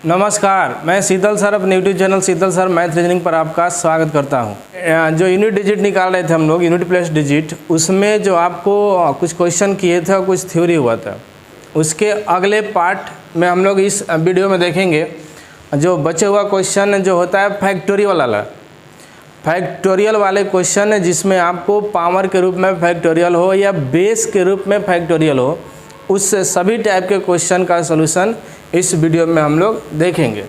नमस्कार, मैं शीतल सर अपने यूट्यूब चैनल शीतल सर मैथ रीजनिंग पर आपका स्वागत करता हूं। जो यूनिट डिजिट निकाल रहे थे हम लोग, यूनिट प्लस डिजिट, उसमें जो आपको कुछ क्वेश्चन किए थे और कुछ थ्योरी हुआ था, उसके अगले पार्ट में हम लोग इस वीडियो में देखेंगे। जो बचे हुआ क्वेश्चन जो होता है फैक्टोरियल वाले क्वेश्चन है, जिसमें आपको पावर के रूप में फैक्टोरियल हो या बेस के रूप में फैक्टोरियल हो, उस सभी टाइप के क्वेश्चन का सलूशन इस वीडियो में हम लोग देखेंगे।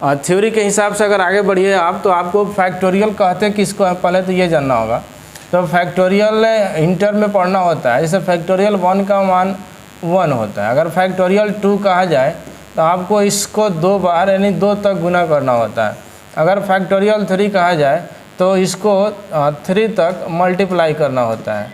और थ्योरी के हिसाब से अगर आगे बढ़िए आप, तो आपको फैक्टोरियल कहते किसको है पहले तो ये जानना होगा। तो फैक्टोरियल इंटर में पढ़ना होता है। जैसे फैक्टोरियल 1 का मान 1 होता है। अगर फैक्टोरियल 2 कहा जाए तो आपको इसको 2 बार यानी 2 तक गुना करना होता है। अगर फैक्टोरियल 3 कहा जाए तो इसको 3 तक मल्टीप्लाई करना होता है।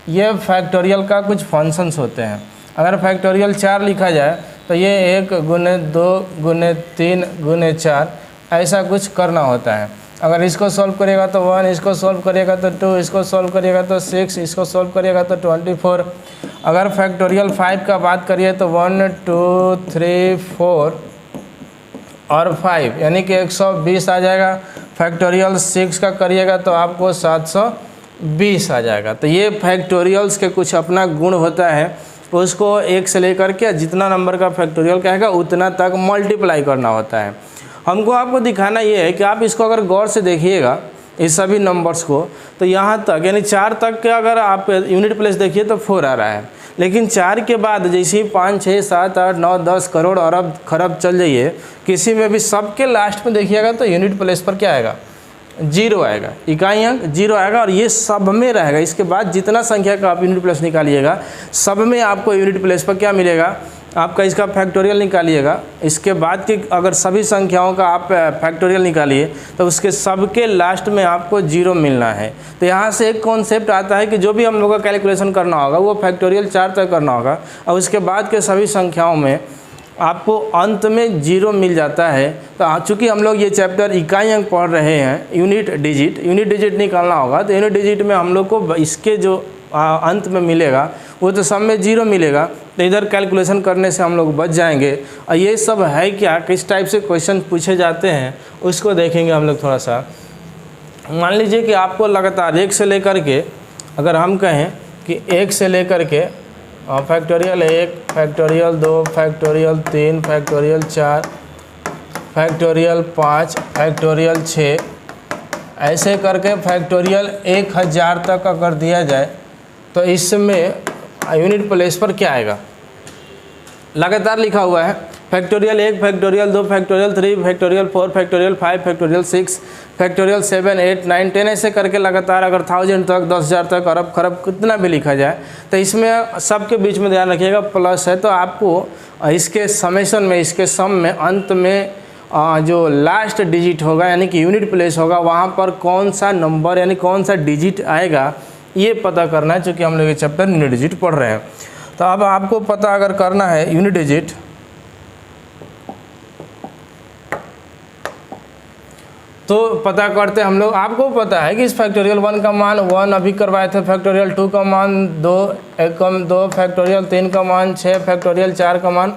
ये फैक्टोरियल का कुछ फंक्शंस होते हैं। अगर फैक्टोरियल 4 लिखा जाए तो ये 1 गुने 2 गुने 3 गुने 4 ऐसा कुछ करना होता है। अगर इसको सॉल्व करिएगा तो 1, इसको सॉल्व करिएगा तो 2, इसको सॉल्व करिएगा तो 6, इसको सॉल्व करिएगा तो 24। अगर फैक्टोरियल 5 का बात करिए तो 1 2 3 4 और 5 यानी कि 120 आ जाएगा। फैक्टोरियल 6 का करिएगा तो आपको 720 आ जाएगा। तो ये फैक्टोरियल्स के कुछ अपना गुण होता है। उसको 1 से लेकर के जितना नंबर का फैक्टोरियल कहेगा उतना तक मल्टीप्लाई करना होता है। हमको आपको दिखाना ये है कि आप इसको अगर गौर से देखिएगा इस सभी नंबर्स को, तो यहाँ तक यानी 4 तक के अगर आप यूनिट प्लेस देखिए तो 4 आ रहा है। लेकिन 4 के बाद जैसे ही 5 6 7 8 9 10 करोड़ अरब खरब चल जाइए, किसी में भी सबके लास्ट में देखिएगा तो यूनिट प्लेस पर क्या आएगा? 0 आएगा। इकाई अंक 0 आएगा और ये सब में रहेगा। इसके बाद जितना संख्या का आप यूनिट प्लेस निकालिएगा, सब में आपको यूनिट प्लेस पर क्या मिलेगा? आपका इसका फैक्टोरियल निकालिएगा। इसके बाद की अगर सभी संख्याओं का आप फैक्टोरियल निकालिए तो उसके सबके लास्ट में आपको 0 मिलना है। तो यहाँ से एक कॉन्सेप्ट आता है कि जो भी हम लोग का कैलकुलेशन करना होगा वो फैक्टोरियल 4 तक करना होगा और उसके बाद के सभी संख्याओं में आपको अंत में 0 मिल जाता है। तो चूँकि हम लोग ये चैप्टर इकाई अंक पढ़ रहे हैं, यूनिट डिजिट निकालना होगा, तो यूनिट डिजिट में हम लोग को इसके जो अंत में मिलेगा वो तो सब में 0 मिलेगा। तो इधर कैलकुलेशन करने से हम लोग बच जाएंगे। और ये सब है क्या, किस टाइप से क्वेश्चन पूछे जाते हैं उसको देखेंगे हम लोग थोड़ा सा। मान लीजिए कि आपको लगातार 1 से लेकर के, अगर हम कहें कि 1 से लेकर के factorial 1, factorial 2, factorial 3, factorial 4, factorial 5, factorial 6 ऐसे करके फैक्टोरियल 1000 तक अगर दिया जाए तो इसमें यूनिट प्लेस पर क्या आएगा? लगातार लिखा हुआ है factorial 1, factorial 2, factorial 3, factorial 4, factorial 5, factorial 6, factorial 7 8 9 10 ऐसे करके लगातार अगर 1000 तक 10,000 तक अरब खरब कितना भी लिखा जाए तो इसमें सबके बीच में ध्यान रखिएगा प्लस है। तो आपको इसके समेशन में, इसके सम में अंत में जो लास्ट डिजिट होगा यानी कि यूनिट प्लेस होगा, वहाँ पर कौन सा नंबर यानी कौन सा डिजिट आएगा ये पता करना है। चूँकि हम लोग ये चैप्टर यूनिट डिजिट पढ़ रहे हैं, तो अब आपको पता अगर करना है यूनिट डिजिट, तो पता करते हम लोग। आपको पता है कि इस फैक्टोरियल 1 का मान 1 अभी करवाए थे, फैक्टोरियल 2 का मान 2, 2, फैक्टोरियल 3 का मान 6, फैक्टोरियल 4 का मान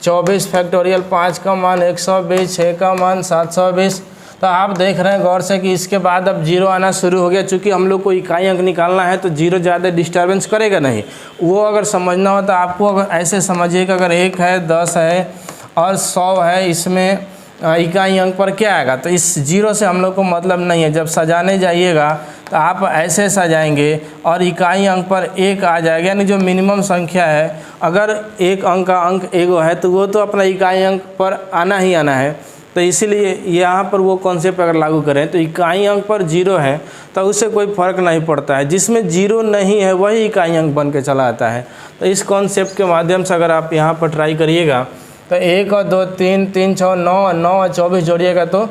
24, फैक्टोरियल 5 का मान 120, 6 का मान 720। तो आप देख रहे हैं गौर से कि इसके बाद अब 0 आना शुरू हो गया। चूँकि हम लोग को इकाई अंक निकालना है तो 0 ज़्यादा डिस्टर्बेंस करेगा नहीं। वो अगर समझना हो तो आपको अगर ऐसे समझिए कि अगर 1 है, 10 है और 100 है, इसमें इकाई अंक पर क्या आएगा? तो इस 0 से हम लोग को मतलब नहीं है। जब सजाने जाइएगा तो आप ऐसे सजाएंगे और इकाई अंक पर 1 आ जाएगा, यानी जो मिनिमम संख्या है, अगर एक अंक का अंक 1 है तो वो तो अपना इकाई अंक पर आना ही आना है। तो इसीलिए यहाँ पर वो कॉन्सेप्ट अगर लागू करें तो इकाई अंक पर 0 है तो उससे कोई फ़र्क नहीं पड़ता है। जिसमें 0 नहीं है वही इकाई अंक बन के चला आता है। तो इस कॉन्सेप्ट के माध्यम से अगर आप यहाँ पर ट्राई करिएगा तो 1 और 2 3 3 6 9 9 और 24 जोड़िएगा तो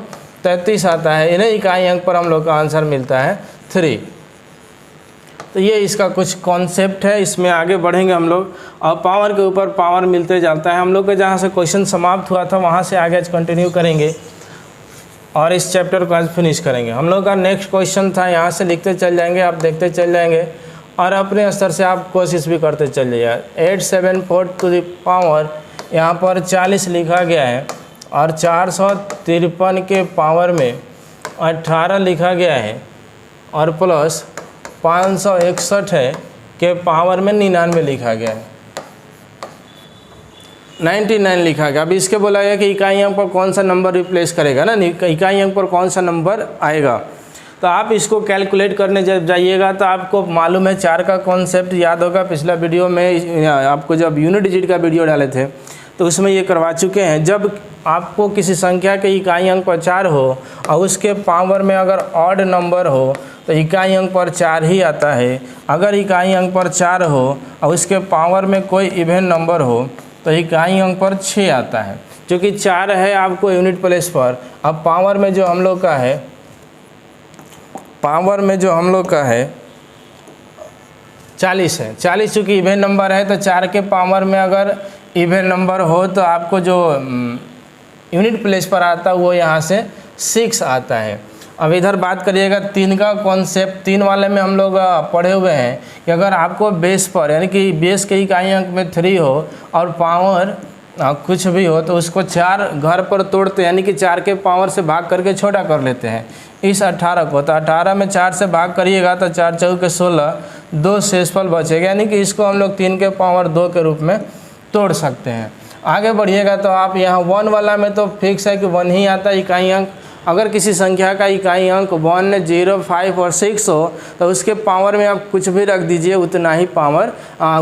33 आता है। इन्हें इकाई अंक पर हम लोग का आंसर मिलता है 3। तो ये इसका कुछ कॉन्सेप्ट है। इसमें आगे बढ़ेंगे हम लोग और पावर के ऊपर पावर मिलते जाता है। हम लोग का जहाँ से क्वेश्चन समाप्त हुआ था वहाँ से आगे आज कंटिन्यू करेंगे और इस चैप्टर को आज फिनिश करेंगे। हम लोग का नेक्स्ट क्वेश्चन था, यहाँ से लिखते चल जाएंगे, आप देखते चल जाएंगे और अपने स्तर से आप कोशिश भी करते चल जाइए। 8 7 4 टू द पावर यहाँ पर 40 लिखा गया है और 453 के पावर में 18 लिखा गया है और प्लस 561 है के पावर में 99 लिखा गया है, 99 लिखा गया। अब इसके बोला गया कि इकाई अंक पर कौन सा नंबर रिप्लेस करेगा ना, इकाई अंक पर कौन सा नंबर आएगा। तो आप इसको कैलकुलेट करने जब जाइएगा तो आपको मालूम है 4 का कॉन्सेप्ट याद होगा। पिछला वीडियो में आपको जब यूनिट डिजिट का वीडियो डाले थे तो उसमें ये करवा चुके हैं। जब आपको किसी संख्या के इकाई अंक पर 4 हो और उसके पावर में अगर ऑड नंबर हो तो इकाई अंक पर 4 ही आता है। अगर इकाई अंक पर 4 हो और उसके पावर में कोई इवेन नंबर हो तो इकाई अंक पर 6 आता है। क्योंकि 4 है आपको यूनिट प्लेस पर। अब पावर में जो हम लोग का है, पावर में जो हम लोग का है 40 है। 40 चूँकि इवेन नंबर है तो 4 के पावर में अगर इवेन नंबर हो तो आपको जो यूनिट प्लेस पर आता है वो यहाँ से 6 आता है। अब इधर बात करिएगा 3 का कॉन्सेप्ट। 3 वाले में हम लोग पढ़े हुए हैं कि अगर आपको बेस पर यानी कि बेस के इकाई अंक में 3 हो और पावर कुछ भी हो तो उसको 4 घर पर तोड़ते हैं, यानी कि 4 के पावर से भाग करके छोटा कर लेते हैं इस 18 को। तो 18 में 4 से भाग करिएगा तो 4 चौके 16, 2 शेषफल बचेगा, यानी कि इसको हम लोग 3 के पावर 2 के रूप में तोड़ सकते हैं। आगे बढ़िएगा तो आप यहाँ 1 वाला में तो फिक्स है कि 1 ही आता है इकाई अंक। अगर किसी संख्या का इकाई अंक 1, 0, 5 और 6 हो तो उसके पावर में आप कुछ भी रख दीजिए, उतना ही पावर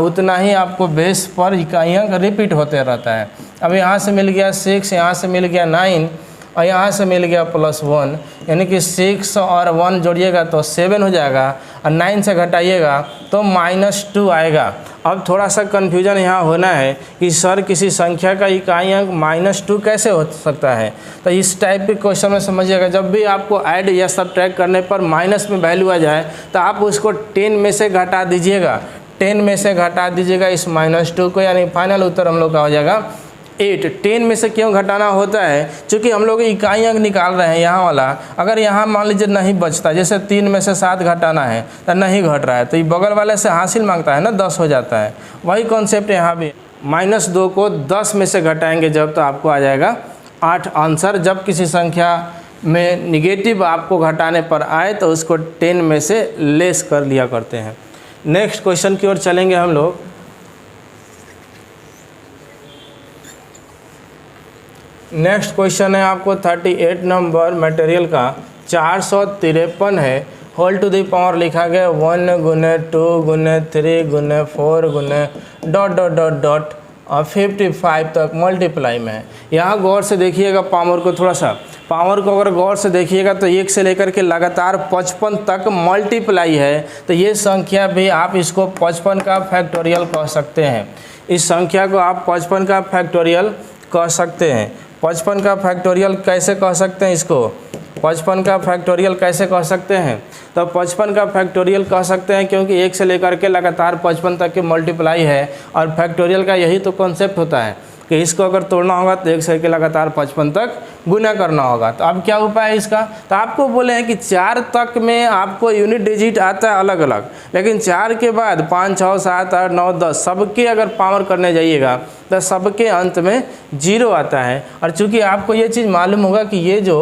उतना ही आपको बेस पर इकाई अंक रिपीट होते रहता है। अब यहाँ से मिल गया 6, यहाँ से मिल गया 9 और यहाँ से मिल गया +1, यानी कि 6 और 1 जोड़िएगा तो 7 हो जाएगा और 9 से घटाइएगा तो -2 आएगा। अब थोड़ा सा कन्फ्यूजन यहाँ होना है कि सर किसी संख्या का इकाई अंक -2 कैसे हो सकता है। तो इस टाइप के क्वेश्चन में समझिएगा, जब भी आपको ऐड या सब्ट्रैक्ट करने पर माइनस में वैल्यू आ जाए तो आप उसको 10 में से घटा दीजिएगा। 10 में से घटा दीजिएगा इस -2 को, यानी फाइनल उत्तर हम लोग का हो जाएगा 8। 10 में से क्यों घटाना होता है, क्योंकि हम लोग इकाई अंक निकाल रहे हैं यहाँ वाला। अगर यहाँ मान लीजिए नहीं बचता, जैसे 3 में से 7 घटाना है तो नहीं घट रहा है तो ये बगल वाले से हासिल मांगता है ना, 10 हो जाता है। वही कॉन्सेप्ट यहाँ भी, -2 को 10 में से घटाएंगे जब तो आपको आ जाएगा 8 आंसर। जब किसी संख्या में निगेटिव आपको घटाने पर आए तो उसको 10 में से लेस कर लिया करते हैं। नेक्स्ट क्वेश्चन की ओर चलेंगे हम लोग। नेक्स्ट क्वेश्चन है आपको 38 नंबर मटेरियल का 453 है। होल टू दी पावर लिखा गया 1 गुने 2 गुने 3 गुने 4 गुने ... और 55 तक मल्टीप्लाई में है। यहाँ गौर से देखिएगा पावर को, थोड़ा सा पावर को अगर गौर से देखिएगा तो 1 से लेकर के लगातार 55 तक मल्टीप्लाई है। तो ये संख्या भी आप इसको 55 का फैक्टोरियल कह सकते हैं। इस संख्या को आप 55 का फैक्टोरियल कह सकते हैं। 55 का फैक्टोरियल कैसे कह सकते हैं इसको, 55 का फैक्टोरियल कैसे कह सकते हैं, तो 55 का फैक्टोरियल कह सकते हैं क्योंकि 1 से लेकर के लगातार 55 तक की मल्टीप्लाई है। और फैक्टोरियल का यही तो कॉन्सेप्ट होता है कि इसको अगर तोड़ना होगा तो 1 से लेकर लगातार 55 तक गुना करना होगा। तो अब क्या उपाय है इसका, तो आपको बोले हैं कि 4 तक में आपको यूनिट डिजिट आता है अलग अलग, लेकिन 4 के बाद 5, 6, 7, 8, 9, 10 सबके अगर पावर करने जाइएगा तो सबके अंत में 0 आता है। और चूंकि आपको ये चीज़ मालूम होगा कि ये जो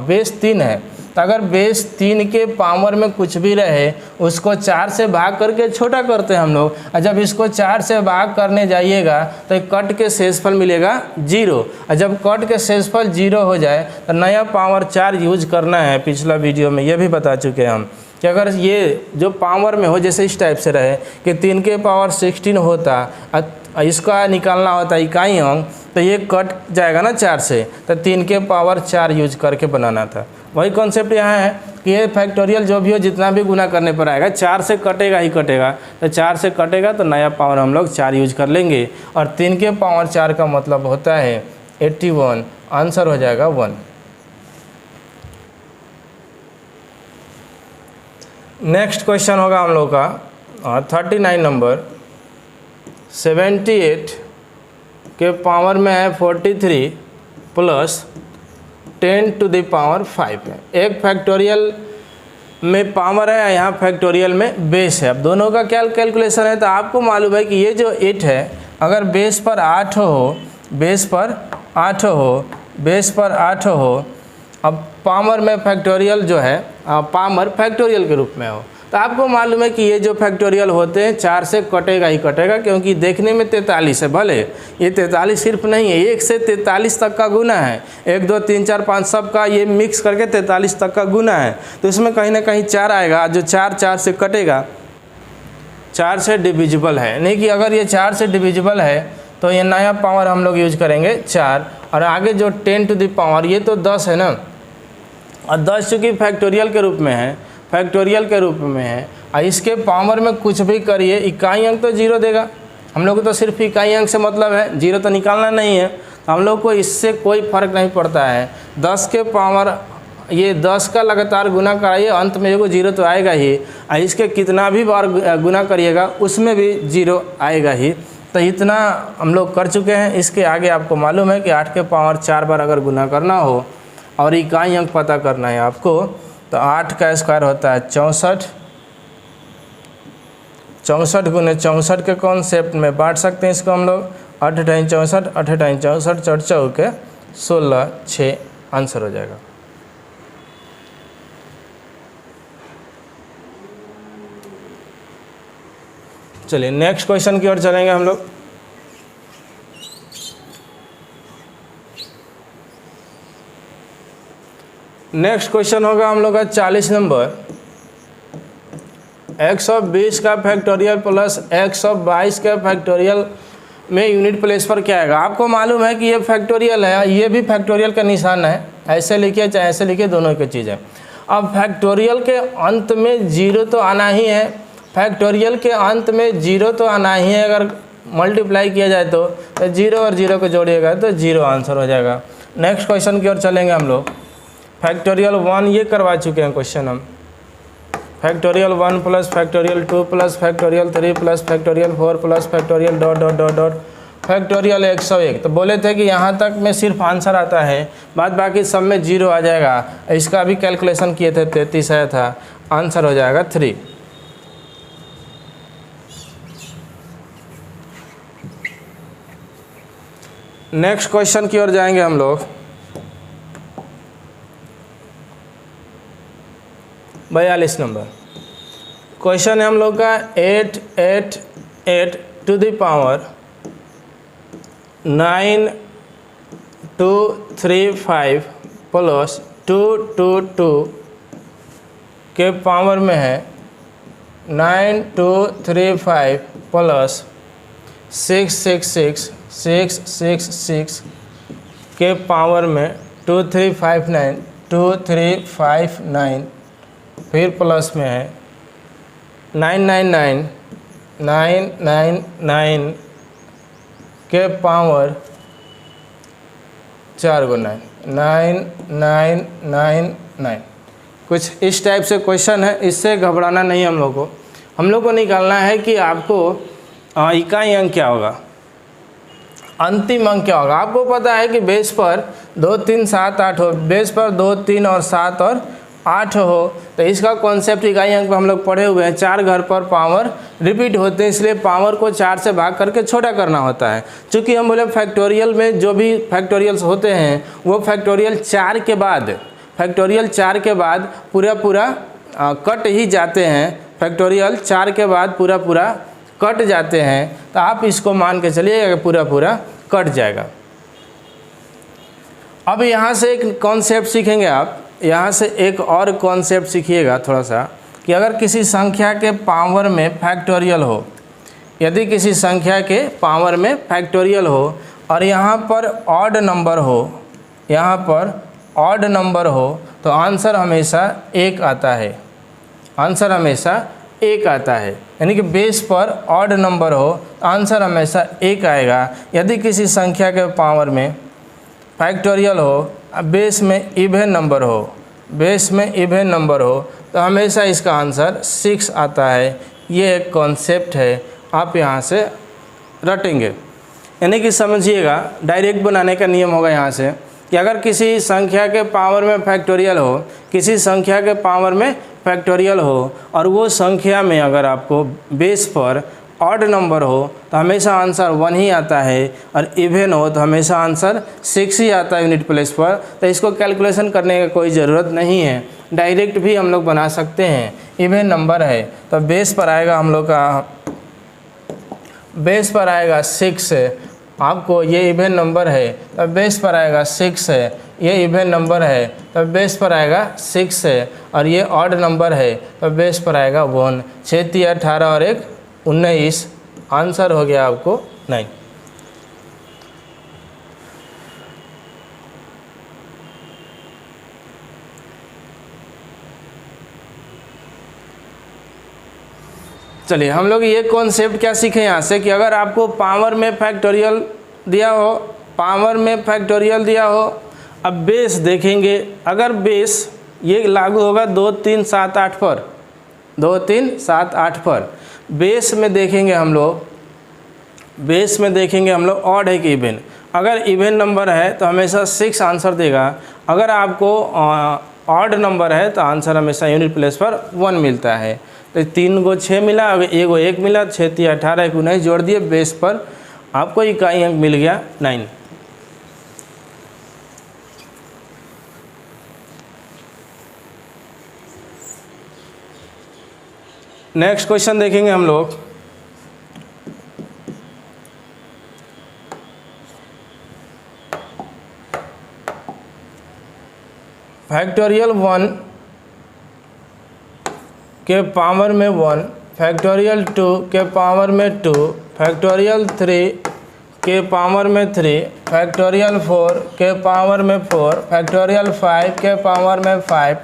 बेस 3 है, तो अगर बेस 3 के पावर में कुछ भी रहे उसको 4 से भाग करके छोटा करते हैं हम लोग। और जब इसको 4 से भाग करने जाइएगा तो कट के शेषफल मिलेगा 0। और जब कट के शेषफल 0 हो जाए तो नया पावर 4 यूज करना है। पिछला वीडियो में ये भी बता चुके हैं हम कि अगर ये जो पावर में हो, जैसे इस टाइप से रहे कि 3 के पावर 16 होता, इसका निकालना होता इकाई अंक, तो ये कट जाएगा ना 4 से, तो 3 के पावर 4 यूज करके बनाना था। वही कॉन्सेप्ट यहाँ है कि ये फैक्टोरियल जो भी हो जितना भी गुना करने पर आएगा 4 से कटेगा ही कटेगा। तो 4 से कटेगा तो नया पावर हम लोग 4 यूज कर लेंगे। और 3 के पावर 4 का मतलब होता है 81, आंसर हो जाएगा 1। नेक्स्ट क्वेश्चन होगा हम लोग का 39 नंबर। 78 के पावर में है 43 प्लस 10 टू द पावर 5 है। एक फैक्टोरियल में पावर है, यहाँ फैक्टोरियल में बेस है। अब दोनों का क्या कैलकुलेशन है, तो आपको मालूम है कि ये जो 8 है अगर बेस पर 8 हो, बेस पर 8 हो बेस पर 8 हो, अब पावर में फैक्टोरियल जो है पावर फैक्टोरियल के रूप में हो, तो आपको मालूम है कि ये जो फैक्टोरियल होते हैं 4 से कटेगा ही कटेगा, क्योंकि देखने में 43 है, भले ये 43 सिर्फ नहीं है, 1 से 43 तक का गुना है, 1 2 3 4 5 सब का ये मिक्स करके 43 तक का गुना है, तो इसमें कहीं ना कहीं 4 आएगा, जो 4 से कटेगा, 4 से डिविजिबल है, नहीं कि अगर ये 4 से डिविजिबल है तो ये नया पावर हम लोग यूज करेंगे 4, और आगे जो 10 टू द पावर ये तो 10 है ना, और 10 चूँकि फैक्टोरियल के रूप में है, फैक्टोरियल के रूप में है, और इसके पावर में कुछ भी करिए इकाई अंक तो 0 देगा। हम लोग को तो सिर्फ इकाई अंक से मतलब है, 0 तो निकालना नहीं है, हम लोग को इससे कोई फ़र्क नहीं पड़ता है। 10 के पावर ये 10 का लगातार गुना कराइए, अंत में एगो 0 तो आएगा ही, और इसके कितना भी बार गुना करिएगा उसमें भी 0 आएगा ही। तो इतना हम लोग कर चुके हैं। इसके आगे आपको मालूम है कि 8 के पावर 4 बार अगर गुना करना हो और इकाई अंक पता करना है आपको, तो 8 का स्क्वायर होता है 64, 64 गुने 64 के कॉन्सेप्ट में बांट सकते हैं इसको हम लोग, 8 टाइम 64, 8 टाइम 64, 4 चौके 16, 6 आंसर हो जाएगा। चलिए नेक्स्ट क्वेश्चन की ओर चलेंगे हम लोग। नेक्स्ट क्वेश्चन होगा हम लोग का 40 नंबर, 120 का फैक्टोरियल प्लस 122 का फैक्टोरियल में यूनिट प्लेस पर क्या आएगा। आपको मालूम है कि ये फैक्टोरियल है, ये भी फैक्टोरियल का निशान है, ऐसे लिखिए चाहे ऐसे लिखिए, दोनों की चीज़ है। अब फैक्टोरियल के अंत में 0 तो आना ही है, फैक्टोरियल के अंत में 0 तो आना ही है, अगर मल्टीप्लाई किया जाए तो 0 और 0 को जोड़िएगा तो 0 आंसर हो जाएगा। नेक्स्ट क्वेश्चन की ओर चलेंगे हम लोग। फैक्टोरियल 1 ये करवा चुके हैं क्वेश्चन हम, factorial 1 plus factorial 2 plus factorial 3 plus factorial 4 plus factorial dot dot dot dot factorial 101। तो बोले थे कि यहाँ तक में सिर्फ आंसर आता है, बाद बाकी सब में 0 आ जाएगा। इसका भी कैलकुलेशन किए थे, 33 आया था, आंसर हो जाएगा 3। नेक्स्ट क्वेश्चन की ओर जाएंगे हम लोग। 42 नंबर क्वेश्चन है हम लोग का, 888 टू द पावर 9235 प्लस 222 के पावर में है 9235 प्लस 666 के पावर में 2359 फिर प्लस में है 999 के पावर 4 गुना 9999। कुछ इस टाइप से क्वेश्चन है, इससे घबराना नहीं हम लोग को निकालना है कि आपको इकाई अंक क्या होगा, अंतिम अंक क्या होगा। आपको पता है कि बेस पर 2 3 7 8 हो, बेस पर 2 3 और 7 और 8 हो, तो इसका कॉन्सेप्ट इकाई अंक हम लोग पढ़े हुए हैं। 4 घर पर पावर रिपीट होते हैं, इसलिए पावर को 4 से भाग करके छोटा करना होता है। चूँकि हम बोले फैक्टोरियल में जो भी फैक्टोरियल्स होते हैं वो फैक्टोरियल 4 के बाद पूरा कट ही जाते हैं, फैक्टोरियल 4 के बाद पूरा कट जाते हैं। तो आप इसको मान के चलिए पूरा कट जाएगा। अब यहाँ से एक कॉन्सेप्ट सीखेंगे आप, यहाँ से एक और कॉन्सेप्ट सीखिएगा थोड़ा सा, कि अगर किसी संख्या के पावर में फैक्टोरियल हो, यदि किसी संख्या के पावर में फैक्टोरियल हो और यहाँ पर ऑड नंबर हो, तो आंसर हमेशा 1 आता है, आंसर हमेशा 1 आता है। यानी कि बेस पर ऑड नंबर हो तो आंसर हमेशा 1 आएगा। यदि किसी संख्या के पावर में फैक्टोरियल हो, बेस में इवन नंबर हो, तो हमेशा इसका आंसर 6 आता है। ये एक कॉन्सेप्ट है, आप यहाँ से रटेंगे। यानी कि समझिएगा, डायरेक्ट बनाने का नियम होगा यहाँ से कि अगर किसी संख्या के पावर में फैक्टोरियल हो, और वो संख्या में अगर आपको बेस पर ऑड नंबर हो तो हमेशा आंसर 1 ही आता है, और इवन हो तो हमेशा आंसर 6 ही आता है यूनिट प्लेस पर। तो इसको कैलकुलेशन करने की कोई ज़रूरत नहीं है, डायरेक्ट भी हम लोग बना सकते हैं। इवन नंबर है तो बेस पर आएगा हम लोग का, बेस पर आएगा 6 है। आपको ये इवन नंबर है तो बेस पर आएगा 6 है, ये इवन नंबर है तो बेस पर आएगा 6 है, और ये ऑड नंबर है तो बेस पर आएगा 1। 6 3 18 और 1 19, आंसर हो गया आपको 9। चलिए हम लोग ये कॉन्सेप्ट क्या सीखे यहाँ से कि अगर आपको पावर में फैक्टोरियल दिया हो, पावर में फैक्टोरियल दिया हो, अब बेस देखेंगे। अगर बेस ये लागू होगा 2 3 7 8 पर, 2 3 7 8 पर। बेस में देखेंगे हम लोग, बेस में देखेंगे हम लोग ऑड है कि इवन। अगर इवन नंबर है तो हमेशा 6 आंसर देगा। अगर आपको ऑड नंबर है तो आंसर हमेशा यूनिट प्लेस पर 1 मिलता है। तो 3 को 6 मिला, अगर 1 को 1 मिला, 6 3 18 1 19 जोड़ दिए, बेस पर आपको इकाई अंक मिल गया 9। नेक्स्ट क्वेश्चन देखेंगे हम लोग। फैक्टोरियल 1 के पावर में 1, फैक्टोरियल 2 के पावर में 2, फैक्टोरियल 3 के पावर में 3, फैक्टोरियल 4 के पावर में 4, फैक्टोरियल 5 के पावर में 5,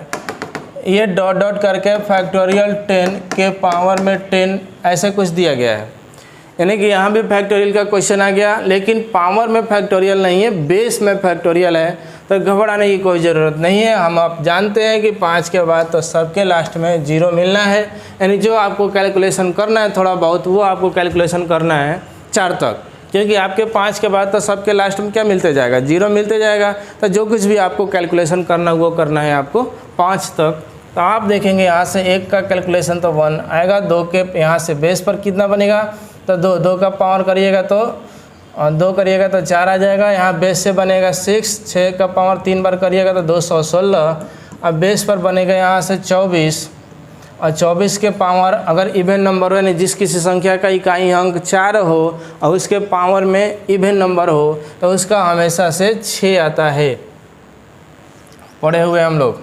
ये डॉट डॉट करके फैक्टोरियल 10 के पावर में 10 ऐसे कुछ दिया गया है। यानी कि यहाँ भी फैक्टोरियल का क्वेश्चन आ गया, लेकिन पावर में फैक्टोरियल नहीं है, बेस में फैक्टोरियल है। तो घबराने की कोई ज़रूरत नहीं है। हम आप जानते हैं कि 5 के बाद तो सबके लास्ट में 0 मिलना है, यानी जो आपको कैलकुलेशन करना है थोड़ा बहुत वो आपको कैलकुलेशन करना है 4 तक, क्योंकि आपके 5 के बाद तो सबके लास्ट में क्या मिलते जाएगा, 0 मिलते जाएगा। तो जो कुछ भी आपको कैलकुलेशन करना वो करना है आपको 5 तक। तो आप देखेंगे यहाँ से 1 का कैलकुलेशन तो 1 आएगा, 2 के यहाँ से बेस पर कितना बनेगा तो 2 का पावर करिएगा तो 2 करिएगा तो 4 आ जाएगा। यहाँ बेस से बनेगा 6, 6 का पावर 3 बार करिएगा तो 216। अब बेस पर बनेगा यहाँ से 24, और 24 के पावर अगर इवन नंबर हो, यानी जिस किसी संख्या का इकाई अंक 4 हो और उसके पावर में इवन नंबर हो तो उसका हमेशा से 6 आता है, पढ़े हुए हम लोग।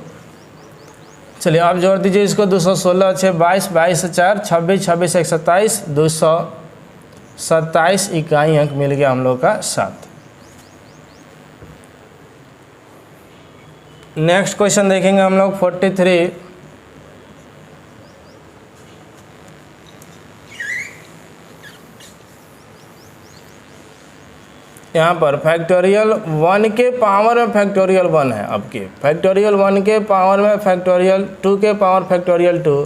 चलिए आप जोड़ दीजिए इसको, 216 6 22, 22 से 4 26, 26 1 27, 227 इकाई अंक मिल गया हम लोग का 7। नेक्स्ट क्वेश्चन देखेंगे हम लोग 43। यहाँ पर फैक्टोरियल 1 के पावर में फैक्टोरियल 1 है आपके, फैक्टोरियल 1 के पावर में फैक्टोरियल 2 के पावर फैक्टोरियल 2,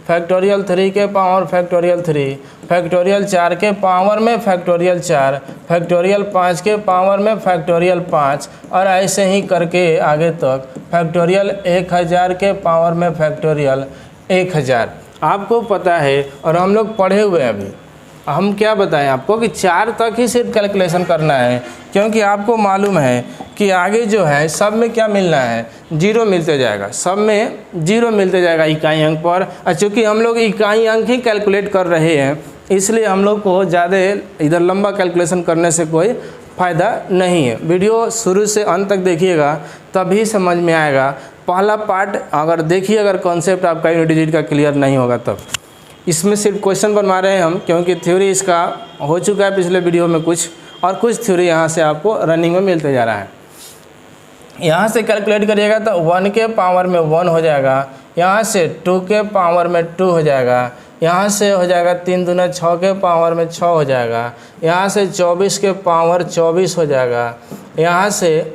फैक्टोरियल 3 के पावर फैक्टोरियल 3, फैक्टोरियल 4 के पावर में फैक्टोरियल 4, फैक्टोरियल 5 के पावर में फैक्टोरियल 5, और ऐसे ही करके आगे तक फैक्टोरियल 1000 के पावर में फैक्टोरियल 1000। आपको पता है और हम लोग पढ़े हुए हैं, अभी हम क्या बताएं आपको कि 4 तक ही सिर्फ कैलकुलेशन करना है, क्योंकि आपको मालूम है कि आगे जो है सब में क्या मिलना है, 0 मिलते जाएगा, सब में 0 मिलते जाएगा इकाई अंक पर। और चूँकि हम लोग इकाई अंक ही कैलकुलेट कर रहे हैं इसलिए हम लोग को ज़्यादा इधर लंबा कैलकुलेशन करने से कोई फ़ायदा नहीं है। वीडियो शुरू से अंत तक देखिएगा तभी समझ में आएगा। पहला पार्ट अगर देखिए, अगर कॉन्सेप्ट आपका यूनिट डिजिट का क्लियर नहीं होगा तब। इसमें सिर्फ क्वेश्चन बनवा रहे हैं हम, क्योंकि थ्योरी इसका हो चुका है पिछले वीडियो में कुछ, और कुछ थ्योरी यहाँ से आपको रनिंग में मिलते जा रहा है। यहाँ से कैलकुलेट करिएगा तो 1 के पावर में 1 हो जाएगा, यहाँ से 2 के पावर में 2 हो जाएगा, यहाँ से हो जाएगा 3 दूना 6 के पावर में 6 हो जाएगा, यहाँ से 24 के पावर 24 हो जाएगा, यहाँ से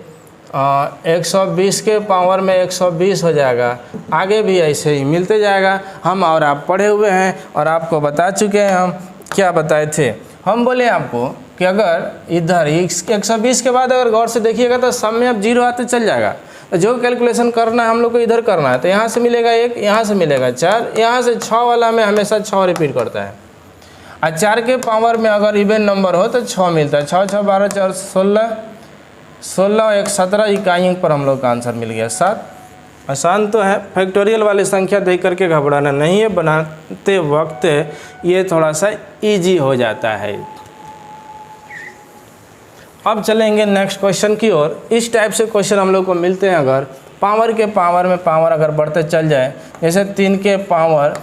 120 के पावर में 120 हो जाएगा। आगे भी ऐसे ही मिलते जाएगा। हम और आप पढ़े हुए हैं और आपको बता चुके हैं। हम क्या बताए थे, हम बोले आपको कि अगर इधर 120 के बाद अगर गौर से देखिएगा तो सब में अब 0 आते चल जाएगा। तो जो कैलकुलेशन करना है हम लोग को इधर करना है, तो यहाँ से मिलेगा 1, यहाँ से मिलेगा 4, यहाँ से 6 वाला में हमेशा 6 रिपीट करता है। और 4 के पावर में अगर इवन नंबर हो तो 6 मिलता है। 6 6 12 4 16, 16 1 17 इकाई अंक पर हम लोग का आंसर मिल गया 7। आसान तो है, फैक्टोरियल वाली संख्या देख करके घबराना नहीं है, बनाते वक्त ये थोड़ा सा इजी हो जाता है। अब चलेंगे नेक्स्ट क्वेश्चन की ओर। इस टाइप से क्वेश्चन हम लोग को मिलते हैं, अगर पावर के पावर में पावर अगर बढ़ते चल जाए, जैसे 3 के पावर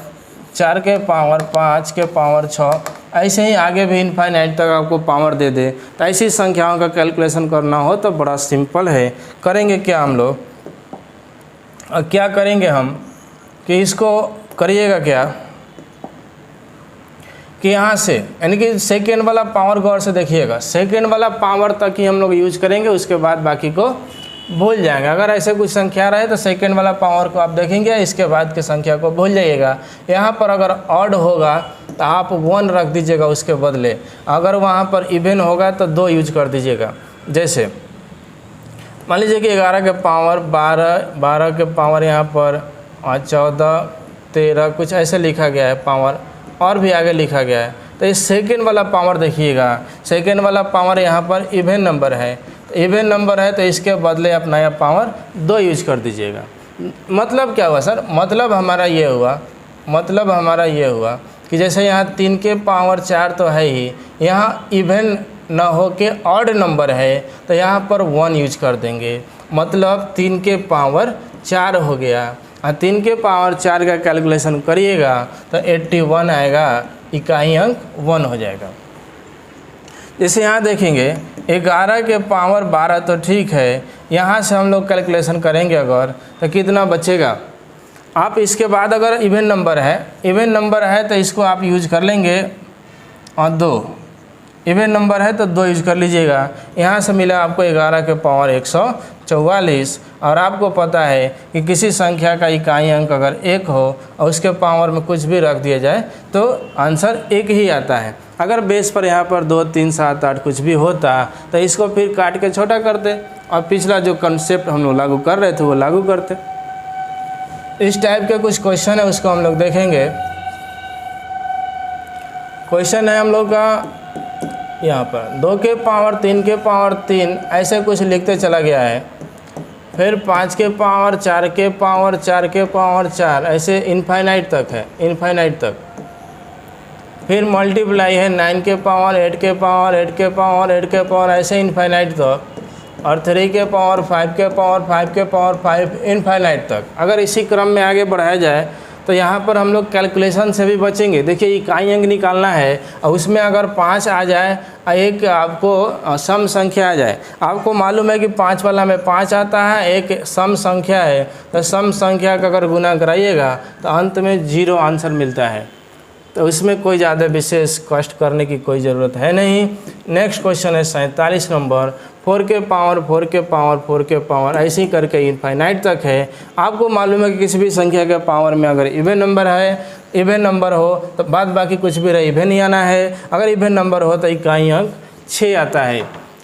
4 के पावर 5 के पावर 6, ऐसे ही आगे भी इनफाइनाइट तक आपको पावर दे दे, तो ऐसी संख्याओं का कैलकुलेशन करना हो तो बड़ा सिंपल है। करेंगे क्या हम लोग, क्या करेंगे हम कि इसको करिएगा क्या कि यहाँ से यानी कि सेकेंड वाला पावर गौर से देखिएगा, सेकेंड वाला पावर तक ही हम लोग यूज करेंगे, उसके बाद बाकी को भूल जाएंगे। अगर ऐसे कुछ संख्या रहे तो सेकेंड वाला पावर को आप देखेंगे, इसके बाद की संख्या को भूल जाइएगा। यहाँ पर अगर ऑड होगा तो आप 1 रख दीजिएगा उसके बदले, अगर वहाँ पर इवन होगा तो 2 यूज कर दीजिएगा। जैसे मान लीजिए कि 11 के पावर 12, 12 के पावर यहाँ पर 14 13 कुछ ऐसे लिखा गया है पावर, और भी आगे लिखा गया है। तो इस सेकेंड वाला पावर देखिएगा, सेकेंड वाला पावर यहाँ पर इवन नंबर है, तो इवन नंबर है तो इसके बदले आप नया पावर 2 यूज कर दीजिएगा। मतलब क्या हुआ सर, मतलब हमारा ये हुआ कि जैसे यहाँ 3 के पावर 4 तो है ही, यहाँ इवन न हो के ऑड नंबर है तो यहाँ पर 1 यूज कर देंगे, मतलब 3 के पावर 4 हो गया। और 3 के पावर 4 का कैलकुलेशन करिएगा तो 81 आएगा, इकाई अंक 1 हो जाएगा। जैसे यहाँ देखेंगे 11 के पावर 12 तो ठीक है, यहाँ से हम लोग कैलकुलेशन करेंगे अगर तो कितना बचेगा। आप इसके बाद अगर इवन नंबर है तो इसको आप यूज कर लेंगे, और 2 इवन नंबर है तो 2 यूज कर लीजिएगा। यहाँ से मिला आपको 11 के पावर 144, और आपको पता है कि किसी संख्या का इकाई अंक अगर 1 हो और उसके पावर में कुछ भी रख दिया जाए तो आंसर 1 ही आता है। अगर बेस पर यहाँ पर 2 3 7 8 कुछ भी होता तो इसको फिर काट के छोटा करते, और पिछला जो कंसेप्ट हम लोग लागू कर रहे थे वो लागू करते। इस टाइप के कुछ क्वेश्चन है, उसको हम लोग देखेंगे। क्वेश्चन है हम लोग का यहाँ पर 2 के पावर 3 के पावर 3 ऐसे कुछ लिखते चला गया है, फिर 5 के पावर 4 के पावर 4 के पावर 4 ऐसे इनफाइनाइट तक है, इनफाइनाइट तक। फिर मल्टीप्लाई है 9 के पावर 8 के पावर 8 के पावर 8 के पावर ऐसे इनफाइनाइट तक, और 3 के पावर 5 के पावर 5 के पावर 5 इनफाइनाइट तक। अगर इसी क्रम में आगे बढ़ाया जाए तो यहाँ पर हम लोग कैलकुलेशन से भी बचेंगे। देखिए इकाई अंक निकालना है, और उसमें अगर 5 आ जाए, एक आपको सम संख्या आ जाए, आपको मालूम है कि 5 वाला में 5 आता है, एक सम संख्या है, तो सम संख्या का अगर गुना कराइएगा तो अंत में 0 आंसर मिलता है। तो इसमें कोई ज़्यादा विशेष कष्ट करने की कोई ज़रूरत है नहीं। नेक्स्ट क्वेश्चन है 47 नंबर, 4 के पावर 4 के पावर 4 के पावर ऐसे ही करके इनफाइनाइट तक है। आपको मालूम है कि किसी भी संख्या के पावर में अगर इवन नंबर हो तो बाद बाकी कुछ भी रहे इवन ही आना है, अगर इवन नंबर हो तो इकाई अंक 6 आता है।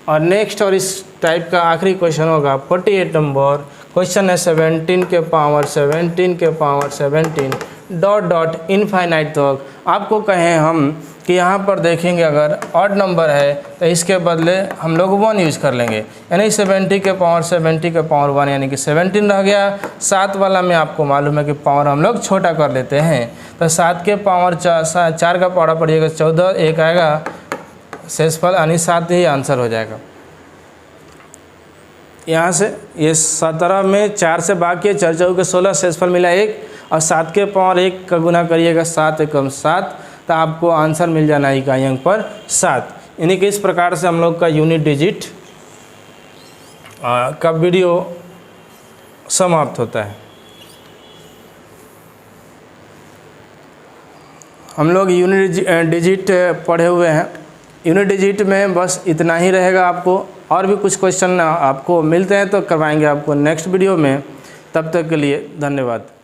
और नेक्स्ट और इस टाइप का आखिरी क्वेश्चन होगा 48 नंबर, क्वेश्चन है 17 के पावर 17 डॉट डॉट इनफाइनाइट तक। आपको कहें हम कि यहाँ पर देखेंगे अगर ऑड नंबर है तो इसके बदले हम लोग 1 यूज कर लेंगे, यानी 70 के पावर 1 यानी कि 17 रह गया। 7 वाला में आपको मालूम है कि पावर हम लोग छोटा कर लेते हैं, तो 7 के पावर 4 का पावर पड़िएगा 14, 1 आएगा शेषफल, यानी 7 ही आंसर हो जाएगा। यहाँ से ये 17 में 4 से भाग के 4 4 के 16 शेषफल मिला 1, और 7 के पावर 1 का गुना करिएगा 7 एकम 7, तो आपको आंसर मिल जाना है इकाई अंक पर 7। यानी कि इस प्रकार से हम लोग का यूनिट डिजिट का वीडियो समाप्त होता है। हम लोग यूनिट डिजिट पढ़े हुए हैं, यूनिट डिजिट में बस इतना ही रहेगा। आपको और भी कुछ क्वेश्चन आपको मिलते हैं तो करवाएंगे आपको नेक्स्ट वीडियो में। तब तक के लिए धन्यवाद।